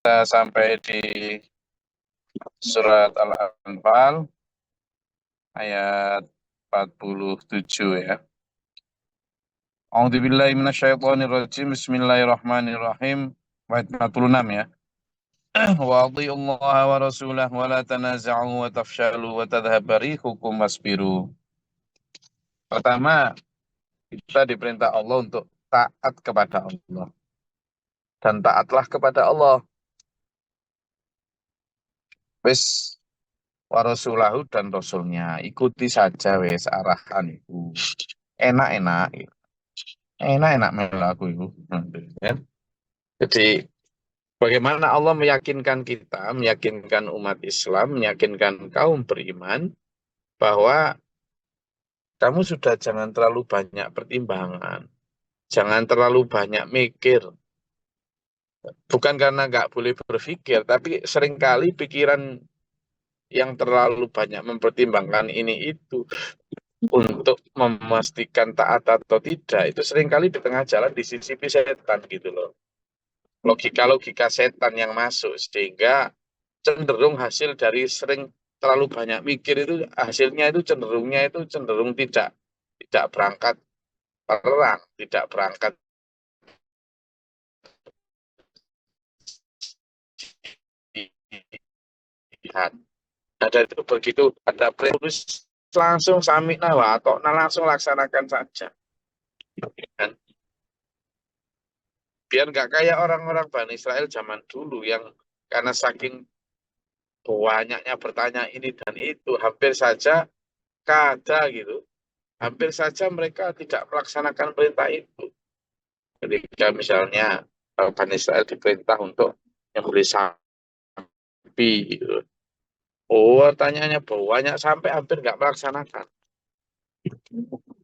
Kita sampai di surat Al-Anfal ayat 47 ya. A'udzubillahi minasyaitonirrajim. Bismillahirrahmanirrahim. Ayat 46 ya. Wa athi'ullaha wa rasulahu wa la tanaza'u wa tafshalu wa tadhhaba rihukum wasbiru. Pertama, kita diperintah Allah untuk taat kepada Allah. Dan taatlah kepada Allah. Wis wa rasulahu dan rasulnya. Ikuti saja wis arahan itu. Enak-enak. Enak-enak melaku itu. Kan? Jadi bagaimana Allah meyakinkan kita, meyakinkan umat Islam, meyakinkan kaum beriman bahwa kamu sudah jangan terlalu banyak pertimbangan, jangan terlalu banyak mikir. Bukan karena nggak boleh berpikir, tapi seringkali pikiran yang terlalu banyak mempertimbangkan ini itu untuk memastikan taat atau tidak, itu seringkali di tengah jalan disisipi setan gitu loh. Logika-logika setan yang masuk, sehingga cenderung hasil dari sering terlalu banyak mikir itu hasilnya itu cenderung tidak berangkat perang, tidak berangkat jihad. Ada itu begitu ada terus langsung sami nawa atau langsung laksanakan saja. Kan? Biar nggak kayak orang-orang Bani Israel zaman dulu yang karena saking banyaknya bertanya ini dan itu hampir saja kada gitu. Hampir saja mereka tidak melaksanakan perintah itu. Ketika misalnya Bani Israel diperintah untuk menyembelih sapi, gitu. Oh, tanyanya banyak sampai hampir nggak melaksanakan.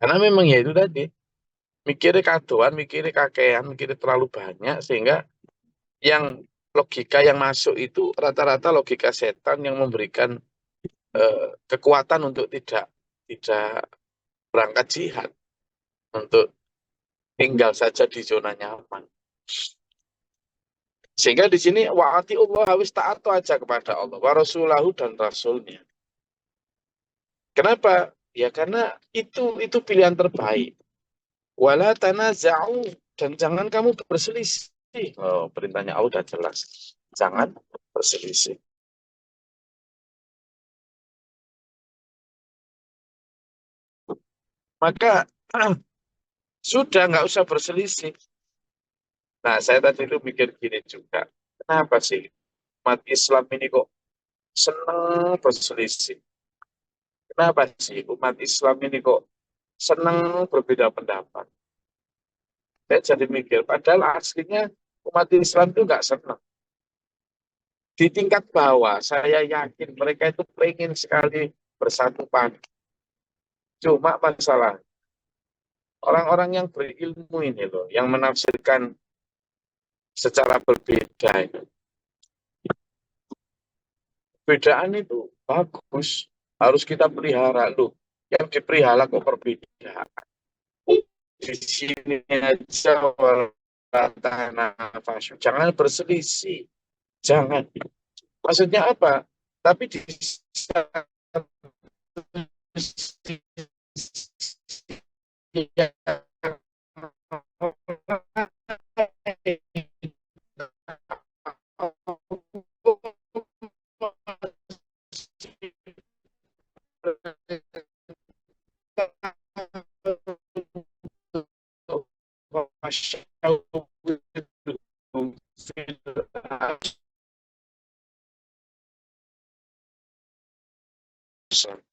Karena memang ya itu tadi, mikirnya kadoan, mikirnya kakean, mikirnya terlalu banyak, sehingga yang logika yang masuk itu rata-rata logika setan yang memberikan kekuatan untuk tidak berangkat jihad, untuk tinggal saja di zona nyaman. Sehingga di sini wa'ati Allah harus taat aja kepada Allah, wa rasulahu dan rasulnya. Kenapa? Ya karena itu pilihan terbaik. Wala tanaza'u dan jangan kamu berselisih. Oh, perintahnya Allah udah jelas. Jangan berselisih. Maka sudah nggak usah berselisih. Nah, saya tadi itu mikir gini juga. Kenapa sih umat Islam ini kok senang berselisih? Kenapa sih umat Islam ini kok senang berbeda pendapat? Saya jadi mikir, padahal aslinya umat Islam itu nggak senang. Di tingkat bawah, saya yakin mereka itu pengen sekali bersatu padu. Cuma masalah orang-orang yang berilmu ini loh, yang menafsirkan secara berbeda itu. Perbedaan itu bagus, harus kita pelihara loh. Yang dipelihara kok perbedaan. Di sini aja nafas, jangan berselisih, jangan. Maksudnya apa? Tapi di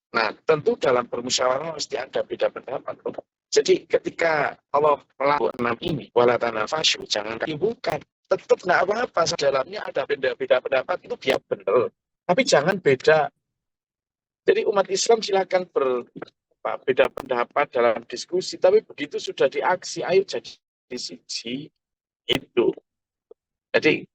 Nah, tentu dalam bermusyawarah mesti ada beda pendapat. Jadi ketika Allah melakukan ini, wala tanafasyu, jangan bukan. Tetap nggak apa-apa, dalamnya ada beda-beda pendapat, itu dia benar. Tapi jangan beda. Jadi umat Islam silakan berbeda pendapat dalam diskusi, tapi begitu sudah diaksi, ayo jadi siji itu. Jadi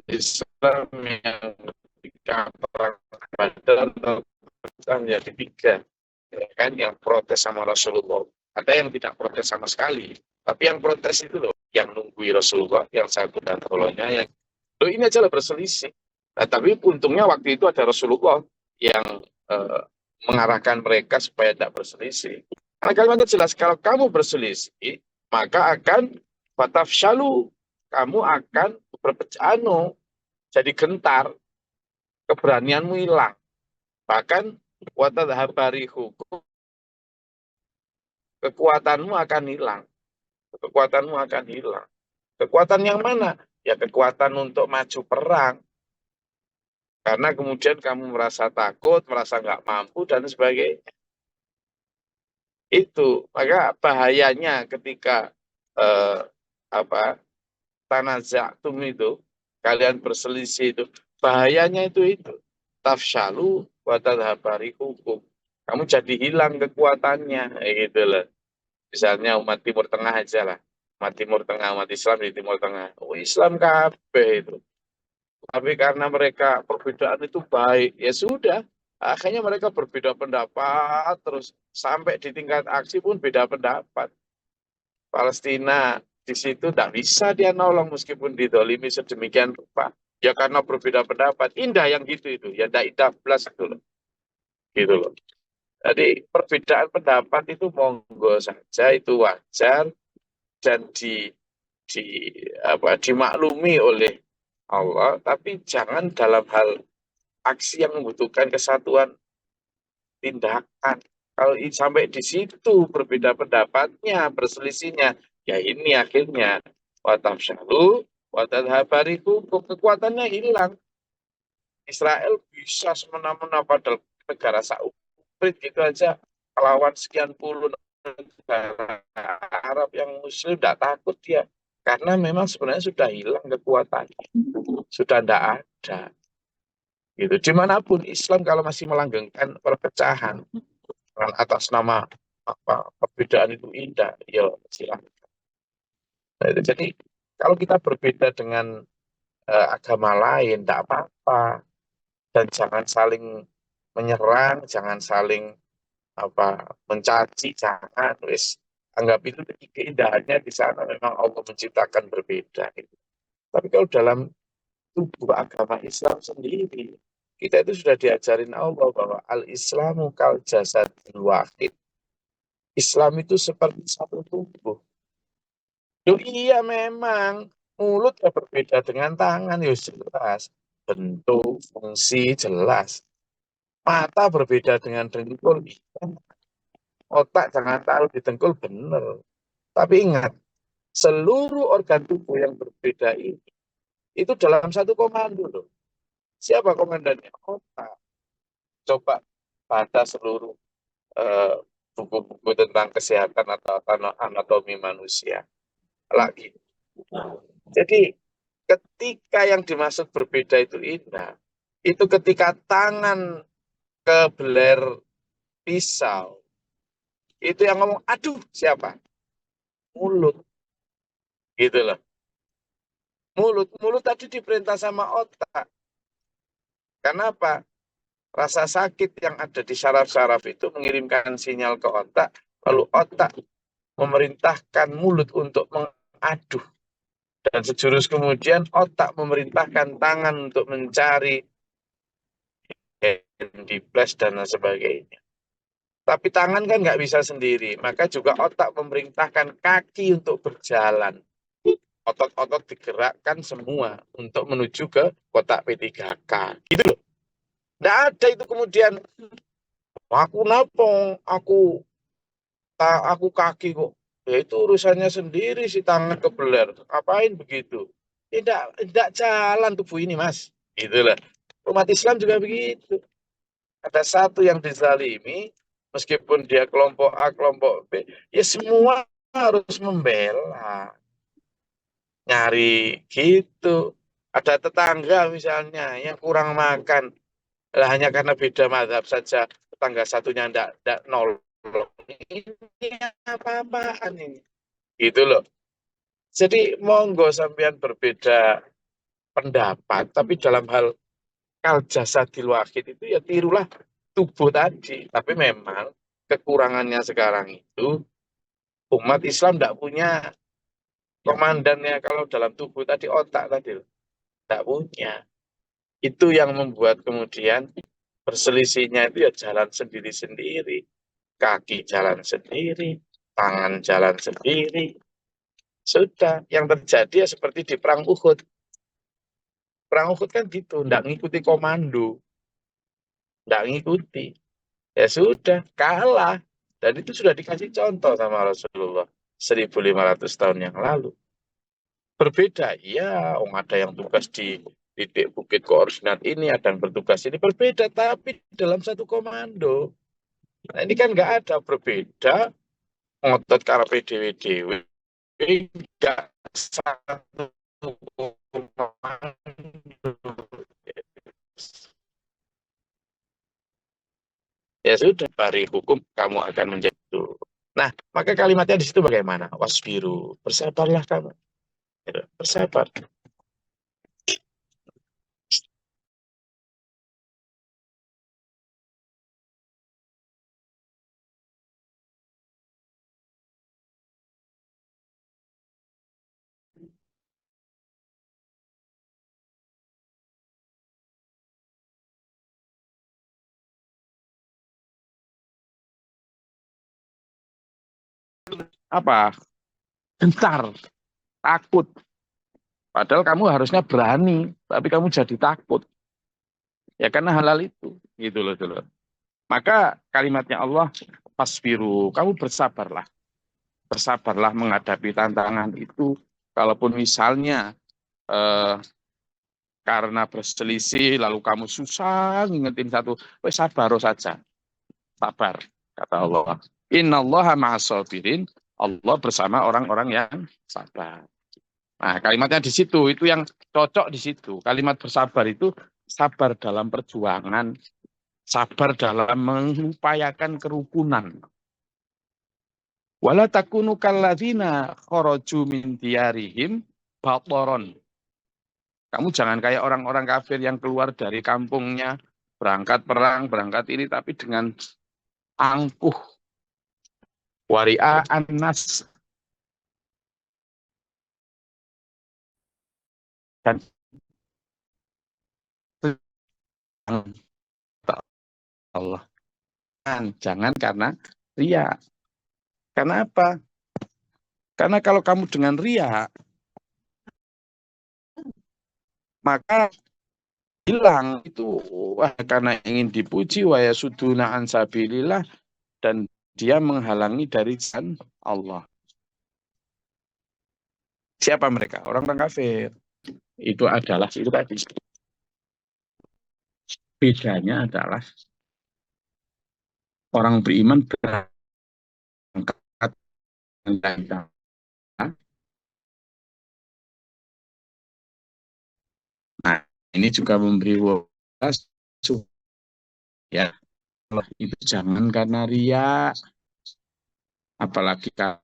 Islam yang ketika perang Badar kan jadi tiga, ya kan, yang protes sama Rasulullah, ada yang tidak protes sama sekali, tapi yang protes itu loh, yang nunggui Rasulullah, yang satu dan tolongnya, yang loh ini aja lah berselisih. Nah, tapi untungnya waktu itu ada Rasulullah yang eh, mengarahkan mereka supaya tidak berselisih. Karena kalimatnya jelas, kalau kamu berselisih, maka akan fatafshalu, kamu akan berpecah, jadi gentar, keberanianmu hilang. Bahkan watadhabari hukum, kekuatanmu akan hilang. Kekuatanmu akan hilang. Kekuatan yang mana? Ya kekuatan untuk maju perang. Karena kemudian kamu merasa takut, merasa nggak mampu, dan sebagainya. Itu. Maka bahayanya ketika eh, apa tanaza'tum itu, kalian berselisih itu, bahayanya itu. Tafshalu wa tadhabari hukum. Kamu jadi hilang kekuatannya, gitu loh. Misalnya umat Timur Tengah aja lah. Umat Timur Tengah, umat Islam di Timur Tengah. Oh, Islam kabeh itu. Tapi karena mereka perbedaan itu baik, ya sudah. Akhirnya mereka berbeda pendapat, terus sampai di tingkat aksi pun beda pendapat. Palestina di situ tidak bisa dia nolong meskipun didolimi sedemikian rupa. Ya karena berbeda pendapat. Indah yang gitu itu. Ya tidak indah plus itu loh. Gitu loh. Jadi perbedaan pendapat itu monggo saja, itu wajar, dan di dimaklumi oleh Allah, tapi jangan dalam hal aksi yang membutuhkan kesatuan tindakan. Kalau sampai di situ berbeda pendapatnya, berselisihnya, ya ini akhirnya watafshalu watadhabariku, kekuatannya hilang. Israel bisa semena-mena padahal negara Saudi gitu aja melawan sekian puluh negara Arab yang Muslim, tidak takut dia, karena memang sebenarnya sudah hilang kekuatannya, sudah tidak ada. Gitu. Dimanapun Islam kalau masih melanggengkan perpecahan atas nama perbedaan itu indah, ya silakan. Nah, itu. Jadi kalau kita berbeda dengan agama lain, tidak apa-apa, dan jangan saling menyerang, jangan saling mencaci, jangan, wis anggap itu keindahannya di sana memang Allah menciptakan berbeda. Gitu. Tapi kalau dalam tubuh agama Islam sendiri, kita itu sudah diajarin Allah bahwa al-Islamu kal jasadil wahid. Islam itu seperti satu tubuh. Loh, iya memang mulut ya berbeda dengan tangan, ya jelas. Bentuk, fungsi jelas. Mata berbeda dengan dengkul, iya. Otak jangan taruh di dengkul, benar. Tapi ingat, seluruh organ tubuh yang berbeda ini, itu dalam satu komando loh. Siapa komandannya? Otak. Coba baca seluruh eh, buku-buku tentang kesehatan atau anatomi manusia. Lagi. Jadi ketika yang dimaksud berbeda itu indah, itu ketika tangan ke beler pisau, itu yang ngomong, aduh siapa? Mulut. Gitu loh. Mulut tadi diperintah sama otak. Kenapa? Rasa sakit yang ada di saraf-saraf itu mengirimkan sinyal ke otak, lalu otak memerintahkan mulut untuk mengaduh. Dan sejurus kemudian otak memerintahkan tangan untuk mencari handy flash dan sebagainya. Tapi tangan kan nggak bisa sendiri, maka juga otak memerintahkan kaki untuk berjalan. Otot-otot digerakkan semua untuk menuju ke kotak P3K. Gitu loh. Nggak ada itu kemudian, aku napong, aku kaki kok. Ya itu urusannya sendiri, si tangan kebeler. Apain begitu? Tidak jalan tubuh ini, Mas. Itulah. Umat Islam juga begitu. Ada satu yang dizalimi, meskipun dia kelompok A, kelompok B, ya semua harus membela. Nyari gitu. Ada tetangga misalnya yang kurang makan, lah hanya karena beda mazhab saja, tetangga satunya ndak nolong. Ini apa-apaan ini? Gitu loh. Jadi monggo sampean berbeda pendapat, tapi dalam hal kal jasadil wahid itu ya tirulah tubuh tadi. Tapi memang kekurangannya sekarang itu umat Islam tidak punya komandannya kalau dalam tubuh tadi otak tadi tidak punya. Itu yang membuat kemudian perselisihnya itu ya jalan sendiri-sendiri, kaki jalan sendiri, tangan jalan sendiri. Sudah, yang terjadi ya seperti di perang Uhud. Perang Uhud kan gitu, tidak ngikuti komando, tidak ngikuti. Ya sudah, kalah. Dan itu sudah dikasih contoh sama Rasulullah 1.500 tahun yang lalu. Berbeda, iya, ada yang tugas di titik bukit koordinat ini, ada yang bertugas ini, berbeda, tapi dalam satu komando. Nah, ini kan nggak ada berbeda, ngotot karepe dhewe-dhewe, nggak satu komando. Ya sudah, dari hukum kamu akan menjadi itu. Nah, maka kalimatnya di situ bagaimana? Wasbiru, bersabarlah kamu. Gitu, bersabar. Apa? Gentar, takut. Padahal kamu harusnya berani, tapi kamu jadi takut. Ya karena halal itu, gitu loh, dulu. Maka kalimatnya Allah, fasbiru, kamu bersabarlah. Bersabarlah menghadapi tantangan itu. Kalaupun misalnya eh, karena berselisih, lalu kamu susah ngingetin satu, wes sabar saja. Sabar, kata Allah. Innallaha ma'as-sabirin. Allah bersama orang-orang yang sabar. Nah, kalimatnya di situ, itu yang cocok di situ. Kalimat bersabar itu sabar dalam perjuangan, sabar dalam mengupayakan kerukunan. Wala takunu kalladzina kharaju min diyarihim batoron. Kamu jangan kayak orang-orang kafir yang keluar dari kampungnya, berangkat perang, berangkat ini, tapi dengan angkuh, wari'a annas, dan Allah. Jangan karena ria. Karena apa? Karena kalau kamu dengan ria, maka hilang itu, wah, karena ingin dipuji wa yasuduna an sabilillah, dan dia menghalangi dari jalan Allah. Siapa mereka? Orang-orang kafir. Itu adalah itu tadi. Bedanya adalah orang beriman berangkat dengan, nah, ini juga memberi wawasan ya, kalau itu jangan karena ria, apalagi kalau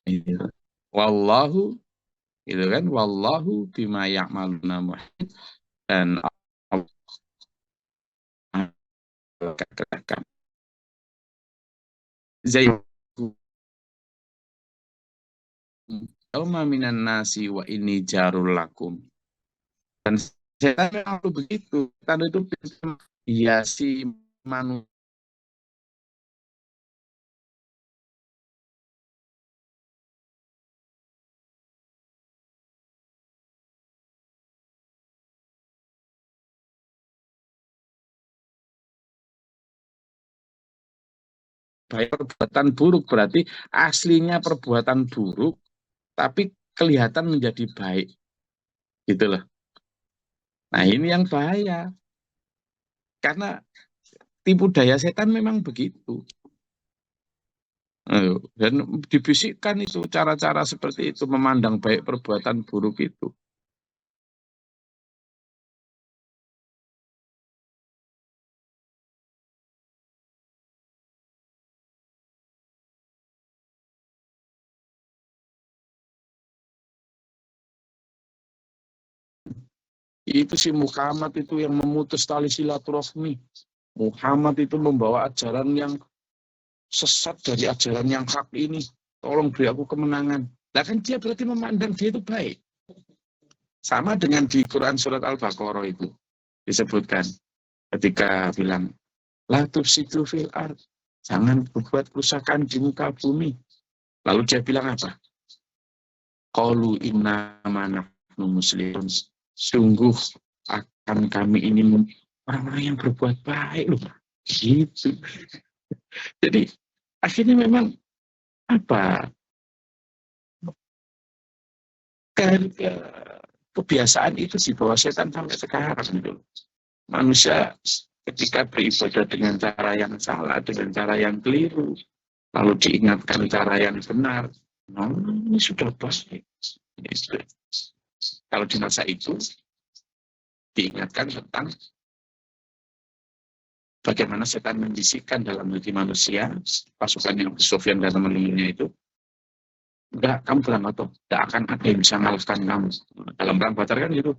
itu. Wallahu, itu kan, wallahu bima ya'maluna muhit, dan Allah katakan Zaid yauma minan nasi wa ini jarul lakum. Dan setan memang itu begitu. Setan itu bisa menghiasi manusia baik perbuatan buruk, berarti aslinya perbuatan buruk tapi kelihatan menjadi baik, gitu loh. Nah, ini yang bahaya, karena tipu daya setan memang begitu. Dan dibisikkan itu cara-cara seperti itu, memandang baik perbuatan buruk itu. Itu si Muhammad itu yang memutus tali silaturahmi. Muhammad itu membawa ajaran yang sesat dari ajaran yang hak ini. Tolong beri aku kemenangan. Nah kan dia berarti memandang dia itu baik. Sama dengan di Quran surat Al-Baqarah itu disebutkan ketika bilang la tufsidu fil ard, jangan berbuat kerusakan di muka bumi. Lalu dia bilang apa? Qalu innama nahnu muslimun. Sungguh akan kami ini orang-orang yang berbuat baik loh. Gitu. Jadi akhirnya memang apa? Kebiasaan itu sih bahwa setan sampai sekarang gitu. Manusia ketika beribadah dengan cara yang salah, dengan cara yang keliru, lalu diingatkan cara yang benar, nah, ini sudah pasti. Kalau di masa itu diingatkan tentang bagaimana setan membisikkan dalam hati manusia, pasukan yang Sufyan dan teman-temannya itu, enggak, kamu berangkat tuh, enggak akan ada yang bisa mengalahkan kamu. Dalam perang Badar kan gitu,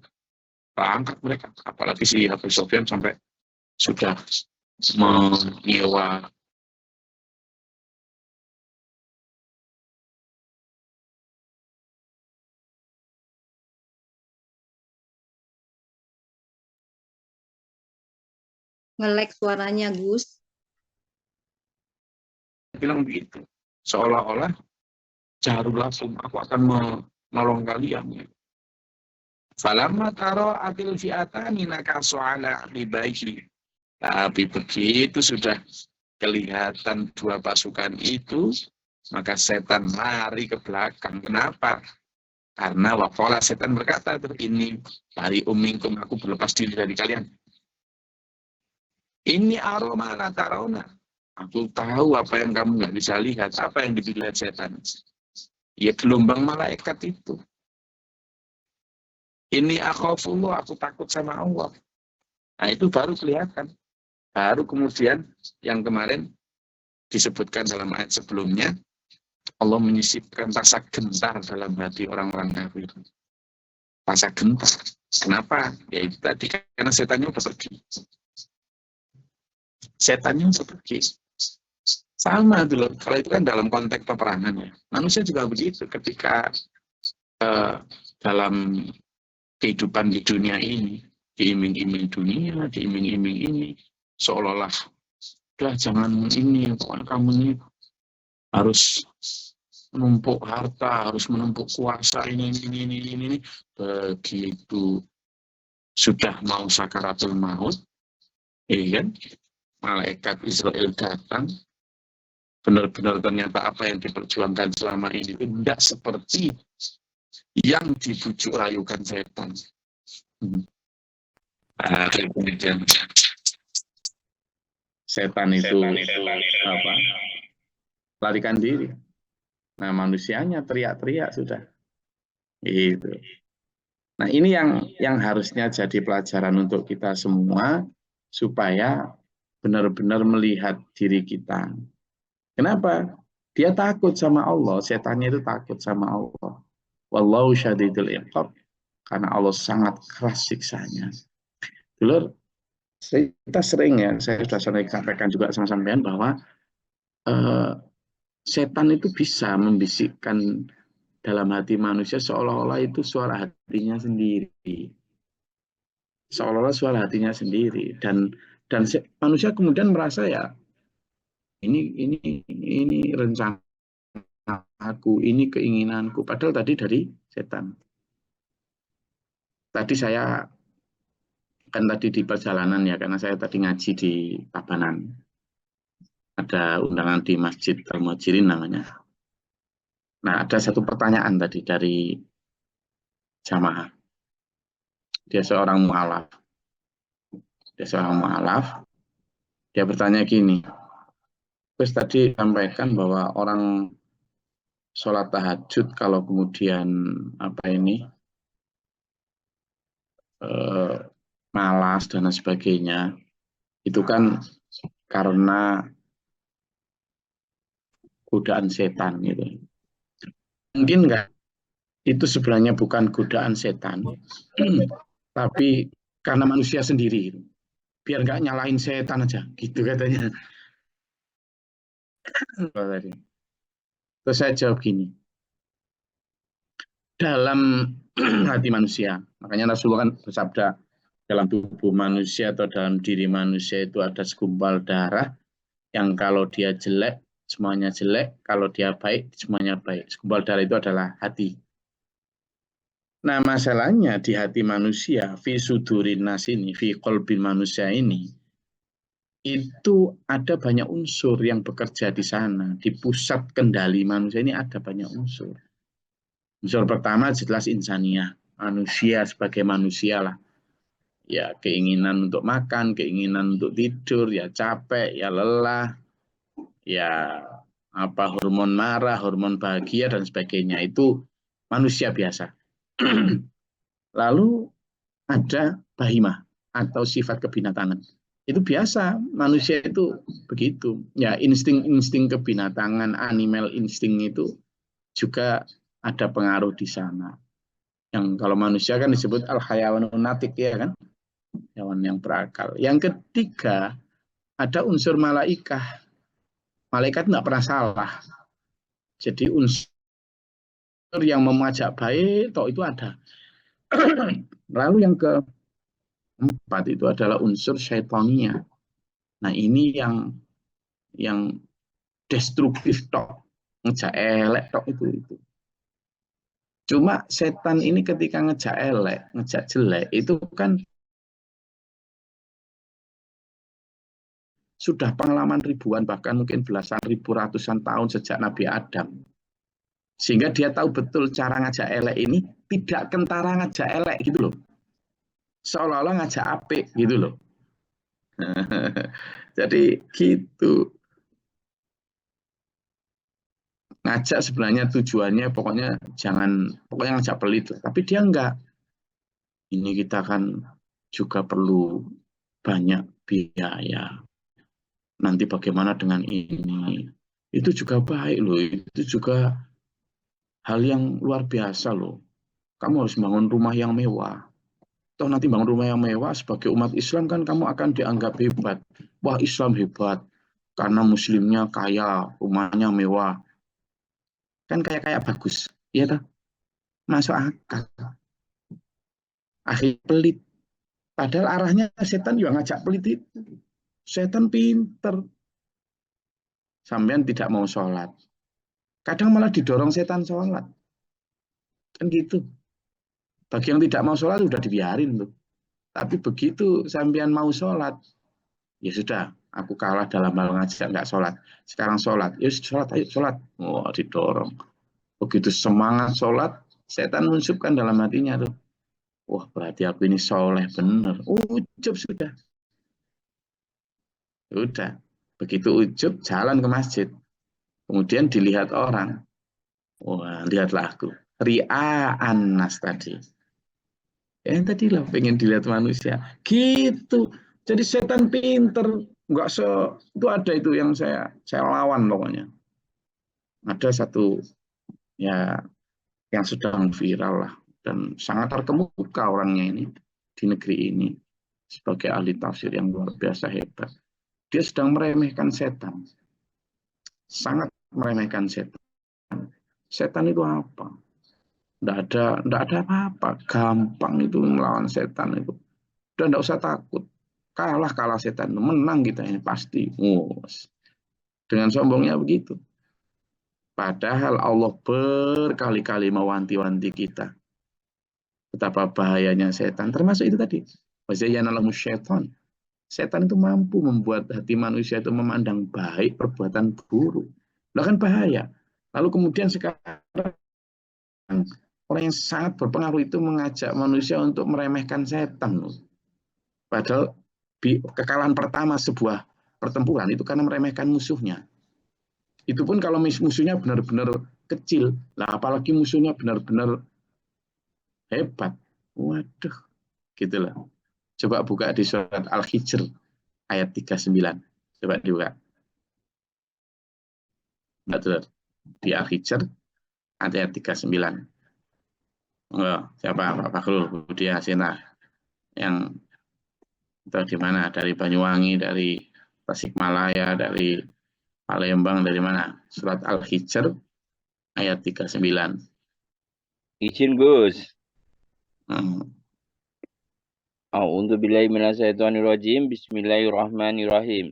angkat mereka, apalagi si Abu Sufyan sampai sudah menyewa Nge-lag suaranya, Gus. bilang begitu, seolah-olah jarulasum, aku akan menolong kalian. Falamma taro atil fi'atani nakasu ala ribaihi. Tapi begitu sudah kelihatan dua pasukan itu, maka setan lari ke belakang. Kenapa? Karena wakola setan berkata, ini dari umingkum, aku berlepas diri dari kalian. Ini aroma natarona. Aku tahu apa yang kamu nggak bisa lihat, apa yang dilihat setan. Ya gelombang malaikat itu. Ini akhafullah, aku takut sama Allah. Nah itu baru kelihatan. Baru kemudian yang kemarin disebutkan dalam ayat sebelumnya, Allah menyisipkan rasa gentar dalam hati orang-orang kafir. Rasa gentar. Kenapa? Ya itu tadi, karena setannya udah pergi. Setannya udah pergi. Sama dulu, kalau itu kan dalam konteks peperangan ya. Manusia juga begitu, ketika dalam kehidupan di dunia ini, diiming-iming dunia, diiming-iming ini, seolah-olah, udah jangan ini, pokoknya kamu ini harus menumpuk harta, harus menumpuk kuasa, ini. Begitu sudah mau sakaratul maut, kan, malaikat Israel datang, benar-benar ternyata apa yang diperjuangkan selama ini tidak seperti yang dibujuk rayukan setan. Kemudian setan itu apa? Larikan diri. Nah, manusianya teriak-teriak sudah. Itu. Nah, ini yang harusnya jadi pelajaran untuk kita semua supaya benar-benar melihat diri kita. Kenapa? Dia takut sama Allah, setannya itu takut sama Allah. Wallahu syadidul iqab. Karena Allah sangat keras siksanya. Dulu kita sering ya, saya sudah sering sampaikan juga sama sampean bahwa setan itu bisa membisikkan dalam hati manusia seolah-olah itu suara hatinya sendiri. Seolah-olah suara hatinya sendiri. Dan manusia kemudian merasa ya, ini rencana aku, ini keinginanku. Padahal tadi dari setan. Tadi saya kan tadi di perjalanan ya, karena saya tadi ngaji di Tabanan. Ada undangan di Masjid Al-Muhajirin namanya. Nah, ada satu pertanyaan tadi dari jamaah. Dia seorang mu'alaf. Dia bertanya gini, terus tadi sampaikan bahwa orang sholat tahajud kalau kemudian malas dan sebagainya, itu kan karena godaan setan gitu. Mungkin enggak, itu sebenarnya bukan godaan setan, tapi karena manusia sendiri, biar nggak nyalain setan aja, gitu katanya. Terus saya jawab gini, dalam hati manusia, makanya Rasulullah kan bersabda, dalam tubuh manusia atau dalam diri manusia itu ada segumpal darah yang kalau dia jelek, semuanya jelek, kalau dia baik, semuanya baik. Segumpal darah itu adalah hati. Nah, masalahnya di hati manusia, fi sudurin nas ini, fi qalbin manusia ini, itu ada banyak unsur yang bekerja di sana. Di pusat kendali manusia ini ada banyak unsur. Unsur pertama jelas insaniah, manusia sebagai manusia lah. Ya, keinginan untuk makan, keinginan untuk tidur, ya capek, ya lelah, ya apa hormon marah, hormon bahagia dan sebagainya. Itu manusia biasa. Lalu ada bahimah atau sifat kebinatangan. Itu biasa, manusia itu begitu. Ya, insting-insting kebinatangan, animal insting itu juga ada pengaruh di sana. Yang kalau manusia kan disebut al-hayawanun natik, ya kan? Hewan yang berakal. Yang ketiga, ada unsur malaikah. Malaikat nggak pernah salah. Jadi unsur yang memajak baik, toh itu ada. Lalu yang keempat itu adalah unsur syaitonia. Nah, ini yang destruktif tok, ngejak elek tok itu. Cuma setan ini ketika ngejak elek, ngejak jelek itu kan sudah pengalaman ribuan, bahkan mungkin belasan ribu, ratusan tahun sejak Nabi Adam. Sehingga dia tahu betul cara ngajak elek ini tidak kentara ngajak elek gitu loh. Seolah-olah ngajak apik gitu loh. Jadi gitu. Ngajak sebenarnya tujuannya pokoknya ngajak pelit. Tapi dia enggak. Ini kita kan juga perlu banyak biaya. Nanti bagaimana dengan ini? Itu juga baik loh. Itu juga hal yang luar biasa loh. Kamu harus bangun rumah yang mewah. Toh nanti bangun rumah yang mewah sebagai umat Islam kan kamu akan dianggap hebat. Wah, Islam hebat karena muslimnya kaya, rumahnya mewah. Kan kayak bagus. Iya toh? Masuk akal. Akhirnya pelit. Padahal arahnya setan juga ngajak pelit itu. Setan pinter. Sampean tidak mau sholat. Kadang malah didorong setan sholat. Kan gitu. Bagi yang tidak mau sholat sudah dibiarin tuh. Tapi begitu sampean mau sholat, ya sudah, aku kalah dalam hal ngajak nggak sholat. Sekarang sholat, ya sholat, ayo sholat. Wah, didorong. Begitu semangat sholat, setan mensumpkan dalam hatinya tuh. Wah, berarti aku ini soleh bener. Ujub sudah. Udah. Begitu ujub, jalan ke masjid. Kemudian dilihat orang. Wah, lihatlah aku. Ria'an nas tadi. Yang tadi lah pengen dilihat manusia. Gitu. Jadi setan pinter. Enggak itu ada itu yang saya lawan pokoknya. Ada satu ya yang sedang viral lah dan sangat terkemuka orangnya ini di negeri ini sebagai ahli tafsir yang luar biasa hebat. Dia sedang meremehkan setan. Sangat meremehkan setan. Setan itu apa? Enggak ada apa-apa. Gampang itu melawan setan itu. Dan enggak usah takut. Kalah setan. Menang kita ini pasti. Dengan sombongnya begitu. Padahal Allah berkali-kali mewanti-wanti kita. Betapa bahayanya setan. Termasuk itu tadi. Wazayyana lahumus syaitan. Setan itu mampu membuat hati manusia itu memandang baik perbuatan buruk. Lah kan bahaya. Lalu kemudian sekarang orang yang sangat berpengaruh itu mengajak manusia untuk meremehkan setan. Padahal kekalahan pertama sebuah pertempuran itu karena meremehkan musuhnya. Itu pun kalau musuhnya benar-benar kecil. Lah apalagi musuhnya benar-benar hebat. Waduh, gitulah. Coba buka di surat Al-Hijr ayat 39. Coba dibuka. Betul. Di Al-Hijr ayat 39. Oh, siapa? Pak Fakhrul Budi Hasina. yang atau di mana, dari Banyuwangi, dari Tasikmalaya, dari Palembang, dari mana? Surat Al-Hijr ayat 39. Izin Gus. Hmm. A'udzubillahi minasyaitonirrajim. Bismillahirrahmanirrahim.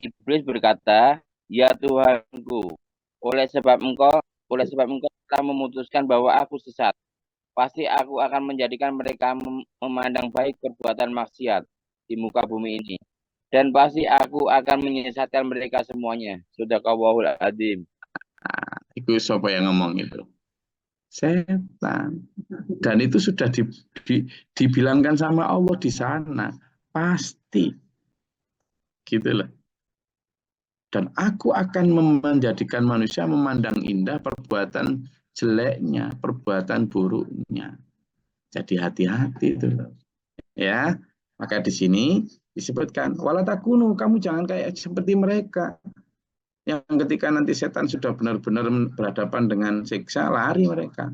Iblis berkata, "Ya Tuhanku, oleh sebab engkau telah memutuskan bahwa aku sesat. Pasti aku akan menjadikan mereka memandang baik perbuatan maksiat di muka bumi ini. Dan pasti aku akan menyesatkan mereka semuanya." Shadaqallahul adzim. Itu siapa yang ngomong itu? Setan. Dan itu sudah dibilangkan sama Allah di sana. Pasti. Gitu loh. Dan aku akan menjadikan manusia memandang indah perbuatan jeleknya, perbuatan buruknya. Jadi hati-hati itu loh. Ya, maka di sini disebutkan wala takunu, kamu jangan kayak seperti mereka yang ketika nanti setan sudah benar-benar berhadapan dengan siksa, lari mereka.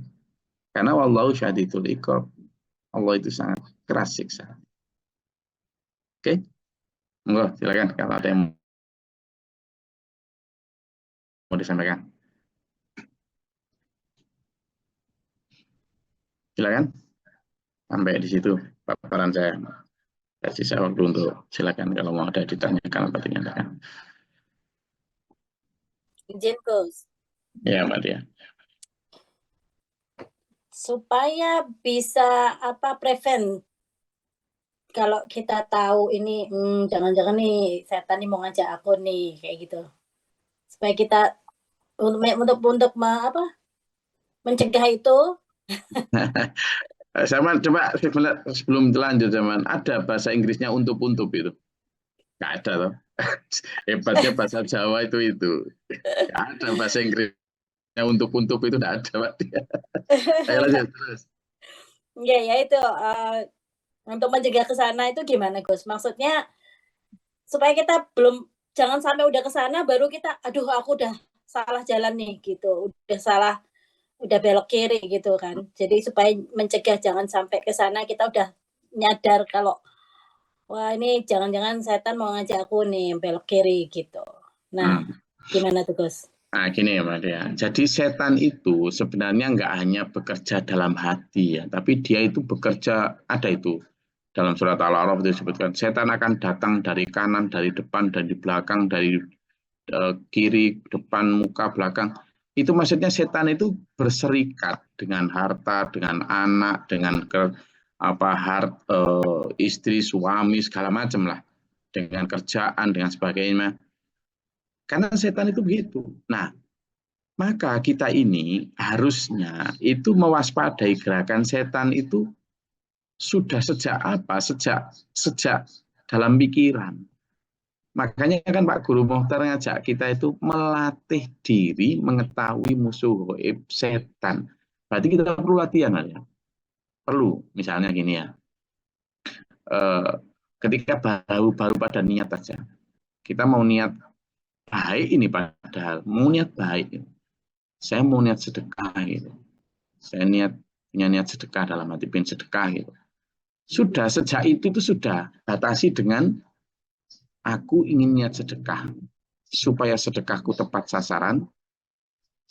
Karena wallahu syadidul iqab. Allah itu sangat keras siksa. Oke? Monggo, silakan kalau ada yang mau disampaikan. Silakan. Sampai di situ paparan saya. Kasih saya waktu untuk silakan kalau mau ada ditanyakan atau dinyatakan. Izin Gus. Ya, Mbak Dia. Supaya bisa prevent kalau kita tahu ini jangan-jangan nih setan nih mau ngajak aku nih kayak gitu. Supaya kita untuk mencegah itu. Sama coba sebelum lanjut zaman ada bahasa Inggrisnya untuk itu. Nggak ada loh. Hebatnya bahasa Jawa itu. Nggak ada bahasa Inggrisnya untuk itu nggak ada, Pak. Ayo lanjut terus. Ya itu untuk mencegah ke sana itu gimana Gus? Maksudnya supaya kita jangan sampai udah ke sana baru kita aduh aku udah salah jalan nih gitu. Udah belok kiri gitu kan. Jadi supaya mencegah jangan sampai ke sana kita udah nyadar kalau wah ini jangan-jangan setan mau ngajak aku nih belok kiri gitu. Nah, gimana tuh Gus? Nah, gini ya Mbak Dea. Jadi setan itu sebenarnya nggak hanya bekerja dalam hati ya, tapi dia itu bekerja, ada itu dalam surat Al-A'raf itu disebutkan setan akan datang dari kanan, dari depan, dari belakang, dari kiri, depan, muka, belakang. Itu maksudnya setan itu berserikat dengan harta, dengan anak, dengan istri, suami, segala macam lah, dengan kerjaan, dengan sebagainya. Karena setan itu begitu. Nah, maka kita ini harusnya itu mewaspadai gerakan setan itu sudah sejak apa? Sejak dalam pikiran. Makanya kan Pak Guru Mohtar ngajak kita itu melatih diri mengetahui musuh gaib setan. Berarti kita perlu latihan ya. Perlu, misalnya gini ya. Ketika baru pada niat saja. Kita mau niat baik ini padahal, mau niat baik. Saya mau niat sedekah gitu. Saya punya niat sedekah dalam hati pengen sedekah gitu. Sudah sejak itu sudah batasi dengan aku ingin niat sedekah supaya sedekahku tepat sasaran.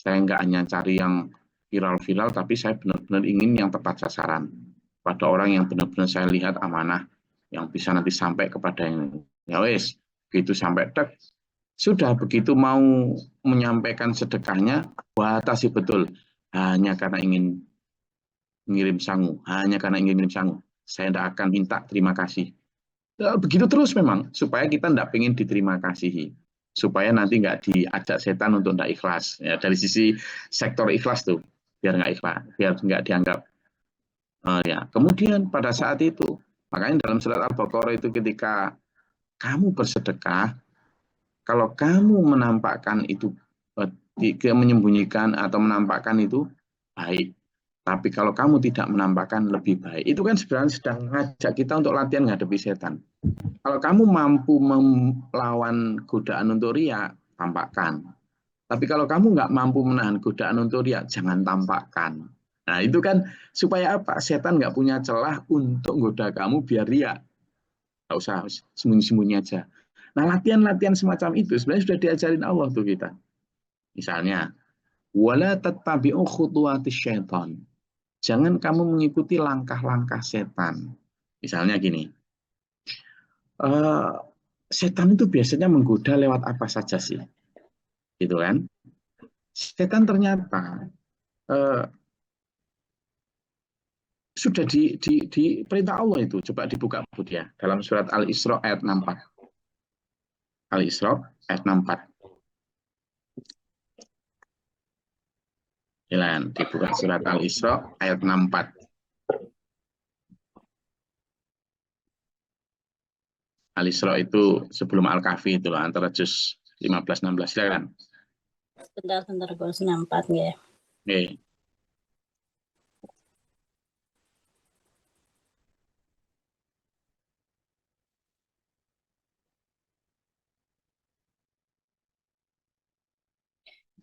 Saya nggak hanya cari yang viral-viral, tapi saya benar-benar ingin yang tepat sasaran pada orang yang benar-benar saya lihat amanah yang bisa nanti sampai kepada yang ya wes begitu sampai sudah begitu mau menyampaikan sedekahnya batasi betul hanya karena ingin mengirim sangu, saya tidak akan minta terima kasih. Begitu terus memang, supaya kita tidak ingin diterima kasihi. Supaya nanti nggak diajak setan untuk tidak ikhlas. Ya, dari sisi sektor ikhlas tuh, biar nggak ikhlas, biar nggak dianggap. Ya. Kemudian pada saat itu, makanya dalam surat Al-Baqarah itu ketika kamu bersedekah, kalau kamu menampakkan itu, menyembunyikan atau menampakkan itu, baik. Tapi kalau kamu tidak menampakkan lebih baik, itu kan sebenarnya sedang mengajak kita untuk latihan menghadapi setan. Kalau kamu mampu melawan godaan untuk riya, tampakkan. Tapi kalau kamu nggak mampu menahan godaan untuk riya, jangan tampakkan. Nah, itu kan supaya apa? Setan nggak punya celah untuk goda kamu biar ria. Nggak usah sembunyi-sembunyi aja. Nah, latihan-latihan semacam itu sebenarnya sudah diajarin Allah tuh kita. Misalnya, wala tattabi'u khutuwatis syaitan. Jangan kamu mengikuti langkah-langkah setan. Misalnya gini, setan itu biasanya menggoda lewat apa saja sih? Gitu kan? Setan ternyata sudah di perintah Allah itu. Coba dibuka Bud ya, dalam surat Al-Isra ayat 64. Al-Isra ayat 64. Silakan dibuka surat Al-Isra ayat 64. Al-Isra itu sebelum Al-Kahfi itu loh, antara juz 15-16. Silakan. Bentar, Gus, 64 ya. Oke.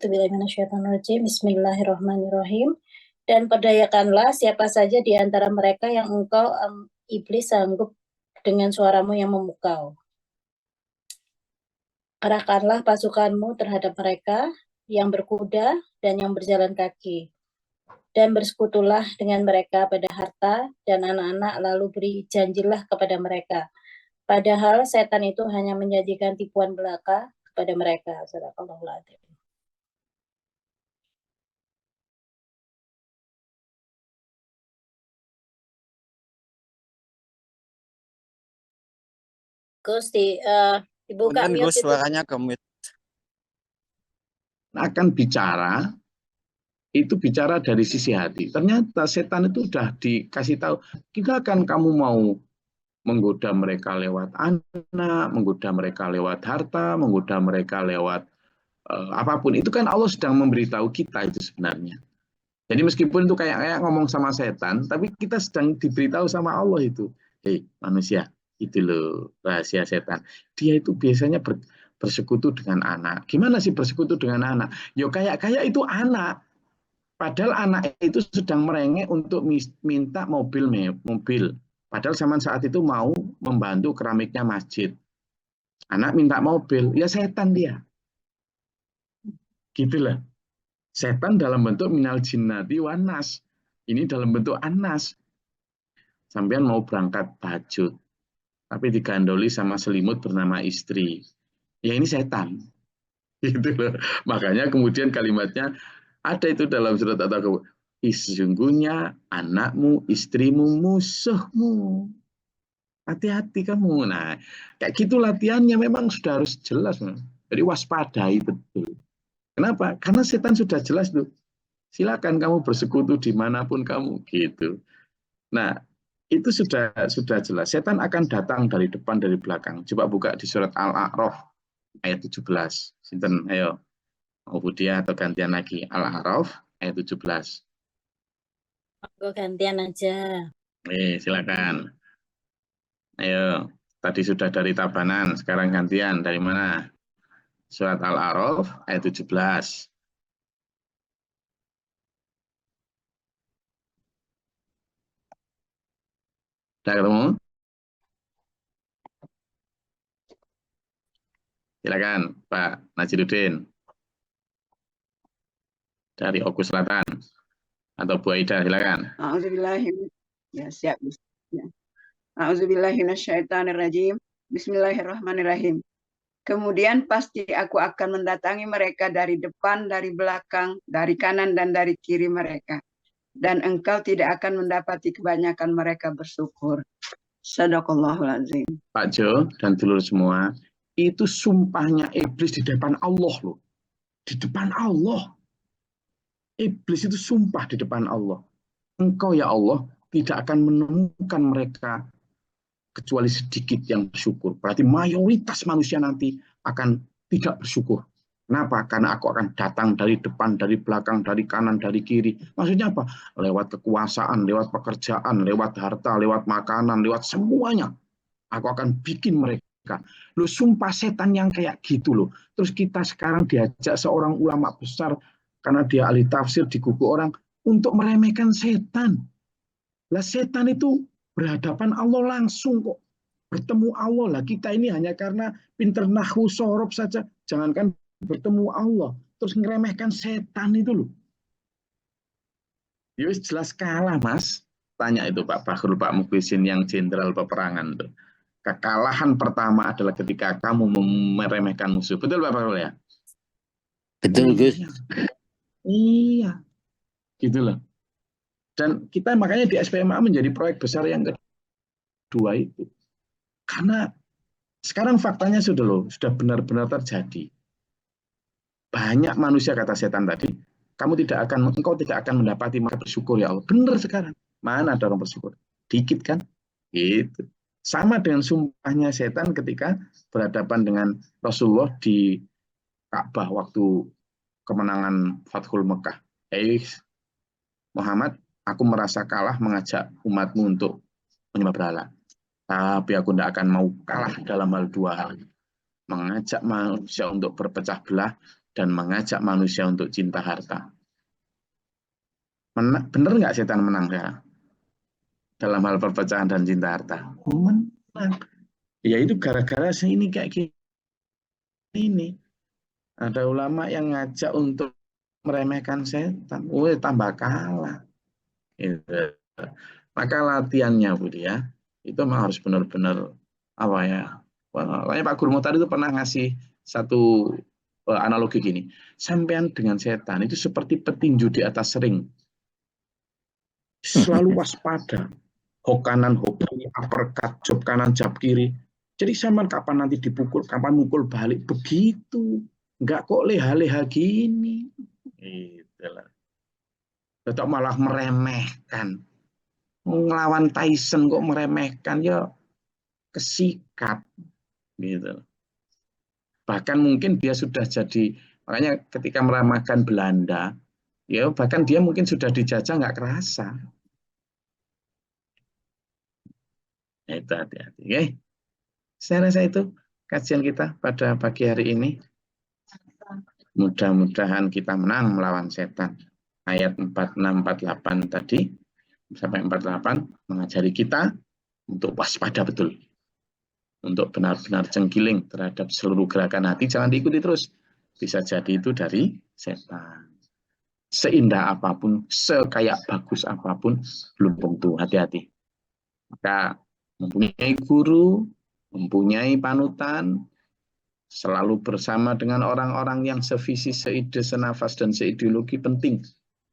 Bismillahirrahmanirrahim. Dan perdayakanlah siapa saja di antara mereka yang engkau iblis sanggup dengan suaramu yang memukau. Arahkanlah pasukanmu terhadap mereka yang berkuda dan yang berjalan kaki. Dan bersekutulah dengan mereka pada harta dan anak-anak, lalu beri janjilah kepada mereka. Padahal setan itu hanya menjanjikan tipuan belaka kepada mereka. Sadaqallahul adzim. Gus, dibuka Punten, mute Gus, itu. suaranya ke mute. Akan bicara, itu bicara dari sisi hati. Ternyata setan itu sudah dikasih tahu, kita akan kamu mau menggoda mereka lewat anak, menggoda mereka lewat harta, menggoda mereka lewat apapun. Itu kan Allah sedang memberitahu kita itu sebenarnya. Jadi meskipun itu kayak ngomong sama setan, tapi kita sedang diberitahu sama Allah itu. Hei manusia, itu loh rahasia setan. Dia itu biasanya bersekutu dengan anak. Gimana sih bersekutu dengan anak? Yo kayak itu anak. Padahal anak itu sedang merengek untuk minta mobil. Padahal zaman saat itu mau membantu keramiknya masjid. Anak minta mobil, ya setan dia. Gitulah. Setan dalam bentuk minal jinnati wan nas. Ini dalam bentuk anas. Sampean mau berangkat tahajud, tapi digandoli sama selimut bernama istri. Ya ini setan. Gitu loh. Makanya kemudian kalimatnya ada itu dalam surat At-Taubah. Sesungguhnya anakmu, istrimu, musuhmu. Hati-hati kamu. Nah, kayak gitu latihannya memang sudah harus jelas. Jadi waspadai betul. Kenapa? Karena setan sudah jelas tuh. Silakan kamu bersekutu dimanapun kamu gitu. Nah, itu sudah jelas. Setan akan datang dari depan, dari belakang. Coba buka di surat Al-A'raf ayat 17. Sinten, ayo. Mau Budia atau gantian lagi? Al-A'raf ayat 17. Aku gantian aja. Silakan. Ayo, tadi sudah dari Tabanan, sekarang gantian. Dari mana? Surat Al-A'raf ayat 17. Sudah ketemu? Silakan, Pak Najiruddin. Dari Oku Selatan. Atau Bu Aida, silakan. Ya, siap. Ya. A'udzubillahiminasyaitonirrajim. Bismillahirrahmanirrahim. Kemudian pasti aku akan mendatangi mereka dari depan, dari belakang, dari kanan dan dari kiri mereka. Dan engkau tidak akan mendapati kebanyakan mereka bersyukur. Shadaqallahul azim. Pak Jo dan dulur semua, itu sumpahnya iblis di depan Allah loh. Di depan Allah. Iblis itu sumpah di depan Allah. Engkau ya Allah tidak akan menemukan mereka kecuali sedikit yang bersyukur. Berarti mayoritas manusia nanti akan tidak bersyukur. Kenapa? Karena aku akan datang dari depan, dari belakang, dari kanan, dari kiri. Maksudnya apa? Lewat kekuasaan, lewat pekerjaan, lewat harta, lewat makanan, lewat semuanya. Aku akan bikin mereka. Lu sumpah setan yang kayak gitu loh. Terus kita sekarang diajak seorang ulama besar karena dia ahli tafsir diguguk orang. untuk meremehkan setan. Lah setan itu berhadapan Allah langsung kok. Bertemu Allah lah. Kita ini hanya karena pinter nahwu sorob saja. Jangankan bertemu Allah. Terus ngeremehkan setan itu loh. Ya jelas kalah mas. Tanya itu Pak Bahrul, Pak Muklisin yang jenderal peperangan tuh. Kekalahan pertama adalah ketika kamu meremehkan musuh. Betul Pak Bahrul ya? Betul, Gus. Iya. Gitu loh. Dan kita makanya di SPMA menjadi proyek besar yang kedua itu. Karena sekarang faktanya sudah benar-benar terjadi. Banyak manusia, kata setan tadi, engkau tidak akan mendapati maka bersyukur ya Allah. Benar sekarang. Mana ada orang bersyukur? Dikit kan? Gitu. Sama dengan sumpahnya setan ketika berhadapan dengan Rasulullah di Ka'bah waktu kemenangan Fathul Mekah. Muhammad, aku merasa kalah mengajak umatmu untuk menyembah berhala. Tapi aku tidak akan mau kalah dalam hal dua hal. Mengajak manusia untuk berpecah belah dan mengajak manusia untuk cinta harta. Benar nggak setan menang sekarang? Dalam hal perpecahan dan cinta harta. Menang. Ya itu gara-gara ini kayak gini. Ada ulama yang ngajak untuk meremehkan setan. Tambah kalah. Gitu. Maka latihannya Budi ya, itu memang harus benar-benar apa ya. Makanya Pak Guru Muhtar itu pernah ngasih satu analogi gini. Sampean dengan setan itu seperti petinju di atas ring. Selalu waspada. Hok kanan, hok kiri, uppercut, job kanan, job kiri. Jadi sampean kapan nanti dipukul, kapan mukul balik. Begitu. Enggak kok leha-leha gini. Itulah. Tetap malah meremehkan. Ngelawan Tyson kok meremehkan, ya kesikat. Gitu. Bahkan mungkin dia sudah jadi, makanya ketika meremehkan Belanda, ya bahkan dia mungkin sudah dijajah nggak kerasa. Itu hati-hati. Okay? Saya rasa itu kajian kita pada pagi hari ini. Mudah-mudahan kita menang melawan setan. Ayat 46-48 tadi sampai 48 mengajari kita untuk waspada betul. Untuk benar-benar cengkiling terhadap seluruh gerakan hati. Jangan diikuti terus. Bisa jadi itu dari setan. Seindah apapun, sekayak bagus apapun, belum tentu. Hati-hati. Maka mempunyai guru, mempunyai panutan, selalu bersama dengan orang-orang yang sevisi, seide, senafas, dan seideologi penting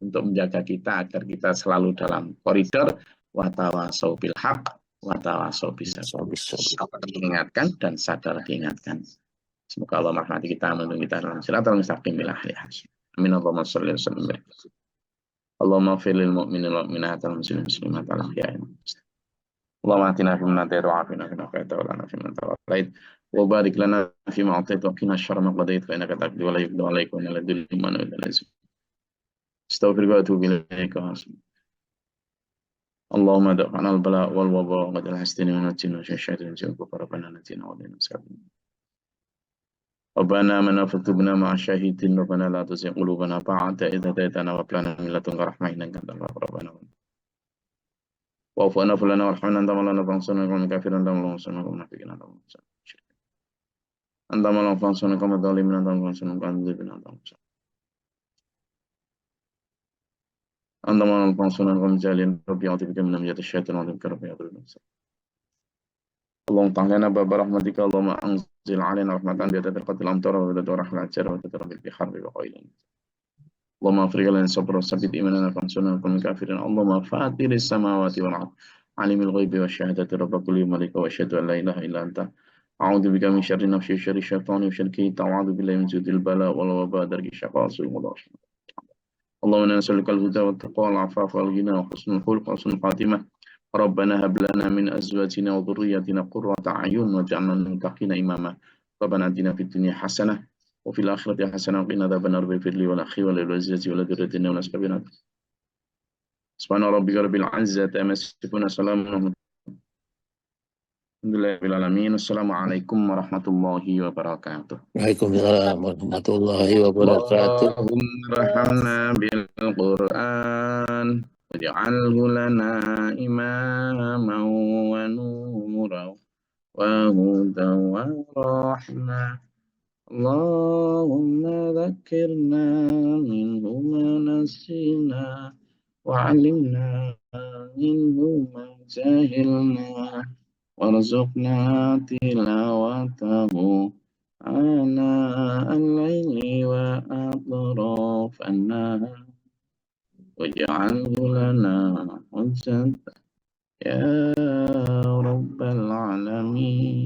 untuk menjaga kita agar kita selalu dalam koridor watawasau bil haq, watawasau bis sabr. Diingatkan dan sadar diingatkan. Semoga Allah merahmati kita, menuntun kita dalam siratal mustaqim bil ahli. Amin. Allahumma sholli wa sallim. Allahumma ighfir lil mu'minina wal mu'minat wal muslimin muslimat al ahya'i. Allahumma atina fi man hadayta wa afina fi man afayta wa lana fi man tawallait wa barik lana fi ma atayta wa qina syarra ma qadait fa innaka taqdi wa la yuqda alayka wa la yudhillu man waliyta. Astaghfiruka wa atubu ilaika. Allahumma da'ana al-bala wal waba wa qad al-hasdini min al-jinni wa syaitan wa rabbana natina wa lana sabin. Rabbana man afatubna ma'a syahidin rabbana la tuzigh qulubana ba'da idh hadaytana wa hab lana min ladunka rahmah innaka antal wahhab rabbana wa'fu anna fulana warhamna anta mawlana fansurna 'alal kafirin anta mawlana fansurna 'alal munafiqin anta mawlana fansurna 'alal zalimin anta mawlana fansurna 'alal mu'minin anta mawlana fansurna 'alal mujahidin rabbi a'udzu bika min hamzati syaitan wa bika rabbi a'udzu bika. Allahumma ta'alana baba rahmatika Allahumma anzil 'alaina rahmatan bi tadriqatil amtar wa bi rahmatir wa tadrabil bihar bi qailin. Allahumma afriq lana sabra sabit imanana fansurna 'alal kafirin. Allahumma fatiris samawati wal ardh alimul ghaibi wasyahadati rabb kulli malika wa asyhadu an la ilaha illa anta a'udzu bika min syarri nafsi wa syarri syaitani wa syarri ta'awudzu billahi min judil bala wal waba darki syaqasul mudash. Allahumma nas'aluka al-huda wa taqwa wal afafa wal ghina wa husnul khuluq wa husnul khatimah. Rabbana hab lana min azwajina wa dhurriyyatina qurrata a'yun waj'alna lil muttaqina imama. Rabbana atina fid dunya hasanah wa fil akhirati hasanah wa qina adzabannar bi fadli wa akhi wa lil izzati wa ladratina wa nasbina. Subhana rabbika rabbil izzati amma yasifun, salamun Alhamdulillahirrahmanirrahim. Assalamualaikum warahmatullahi wabarakatuh. Waalaikumsalam warahmatullahi wabarakatuh. Allahumma rahamna bil Qur'an waj'alhu lana imaman wa nuran wa hudan wa rahmah. Allahumma dhakkirna minhu ma nasina wa 'allimna minhu ma jahilna warzuqna tilawatahu آناء الليل وأطراف النهار واجعله لنا حجة يا رب العالمين.